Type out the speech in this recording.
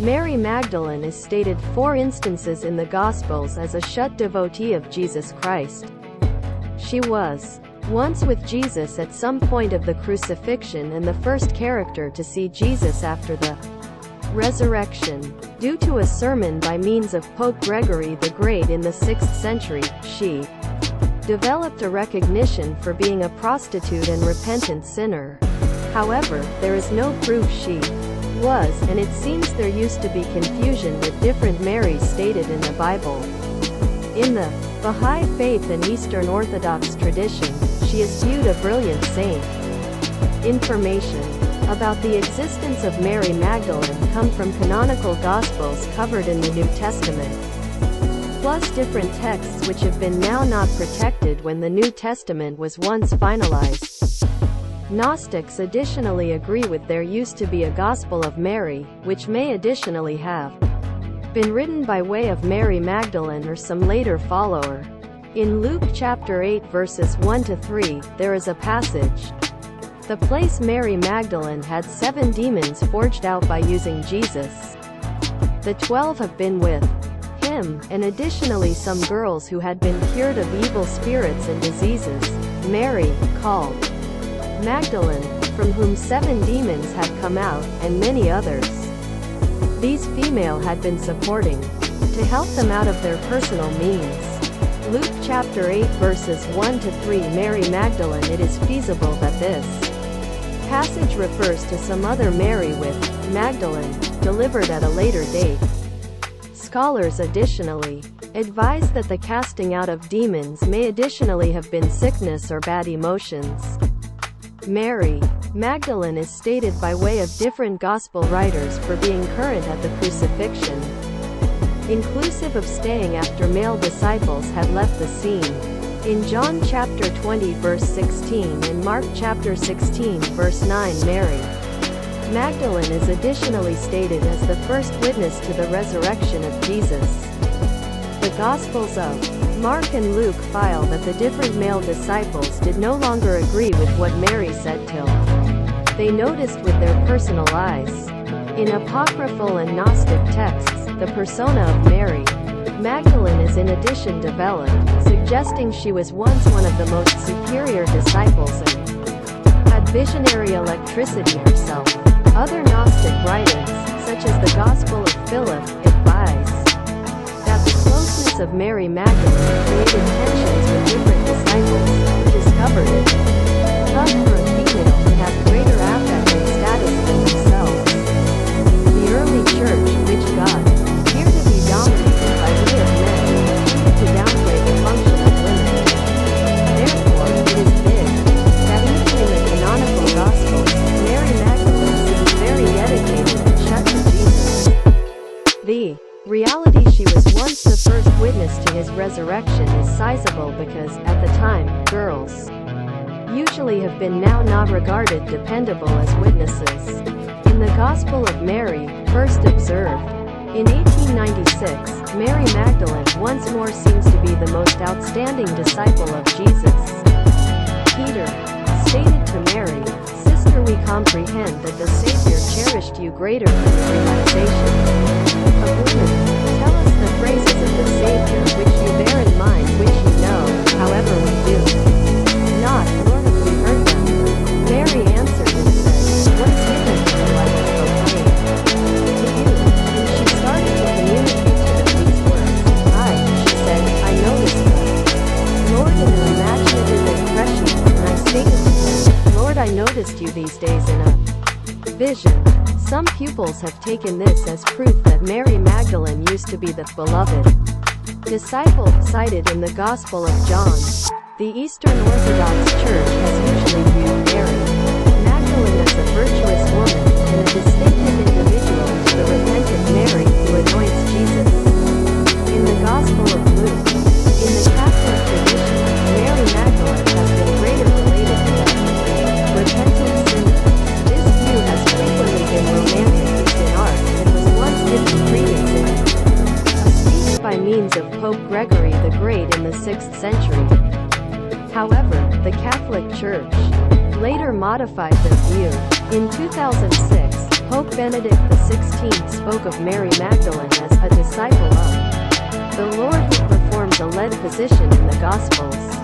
Mary Magdalene is stated 4 instances in the Gospels as a shut devotee of Jesus Christ. She was once with Jesus at some point of the crucifixion and the first character to see Jesus after the resurrection. Due to a sermon by means of Pope Gregory the Great in the 6th century, she developed a recognition for being a prostitute and repentant sinner. However, there is no proof she was, and it seems there used to be confusion with different Marys stated in the Bible. In the Bahá'í faith and Eastern Orthodox tradition, she is viewed a brilliant saint. Information about the existence of Mary Magdalene come from canonical Gospels covered in the New Testament, plus different texts which have been now not protected when the New Testament was once finalized. Gnostics additionally agree with there used to be a Gospel of Mary, which may additionally have been written by way of Mary Magdalene or some later follower. In Luke chapter 8 verses 1-3, there is a passage. The place Mary Magdalene had 7 demons forged out by using Jesus. The 12 have been with him, and additionally some girls who had been cured of evil spirits and diseases. Mary, called Magdalene, from whom 7 demons had come out, and many others. These female had been supporting to help them out of their personal means. Luke chapter 8 verses 1-3 Mary Magdalene. It is feasible that this passage refers to some other Mary with Magdalene, delivered at a later date. Scholars additionally advise that the casting out of demons may additionally have been sickness or bad emotions. Mary Magdalene is stated by way of different Gospel writers for being current at the crucifixion, inclusive of staying after male disciples had left the scene. In John chapter 20 verse 16 and Mark chapter 16 verse 9 Mary Magdalene is additionally stated as the first witness to the resurrection of Jesus. The Gospels of Mark and Luke file that the different male disciples did no longer agree with what Mary said till they noticed with their personal eyes. In apocryphal and Gnostic texts, the persona of Mary Magdalene is in addition developed, suggesting she was once one of the most superior disciples and had visionary electricity herself. Other Gnostic writings, such as the Gospel of Philip, advise that the closeness of Mary Magdalene created tensions with different disciples who discovered it. Thus, for a female to have greater affect and status than themselves. The early church, which God appeared to be dominated by way of men, tended to downplay the function of women. Therefore, it is big that even in the canonical Gospels, Mary Magdalene seems very dedicated and shut to Jesus. The reality she was once the first witness to his resurrection is sizable because, at the time, girls usually have been now not regarded dependable as witnesses. In the Gospel of Mary, first observed in 1896, Mary Magdalene once more seems to be the most outstanding disciple of Jesus. Peter stated to Mary, "Sister, we comprehend that the Savior cherished you greater than the relaxation of women. Tell us the phrases of the Savior which you bear in mind, which you know, however we do not, nor have we heard them." Mary answered and said, "What is given to you I will proclaim to you." And she started to communicate to them these words. She said, "I noticed them, Lord, in an imaginative impression, and I stated to him, Lord, I noticed you these days in a vision." Some pupils have taken this as proof that Mary Magdalene used to be the beloved disciple cited in the Gospel of John. The Eastern Orthodox Church has usually viewed Mary Magdalene as a virtuous woman and a distinctive individual to the repentant Mary who anoints Jesus. In the Gospel of Luke, in the Catholic tradition, Mary Magdalene has been greater related to the repentant sinner. This view has frequently been romanticized in art and was once given credence in a speech by means of Pope Gregory the Great in the 6th century. However, the Catholic Church later modified their view. In 2006, Pope Benedict XVI spoke of Mary Magdalene as a disciple of the Lord who performed the lead position in the Gospels.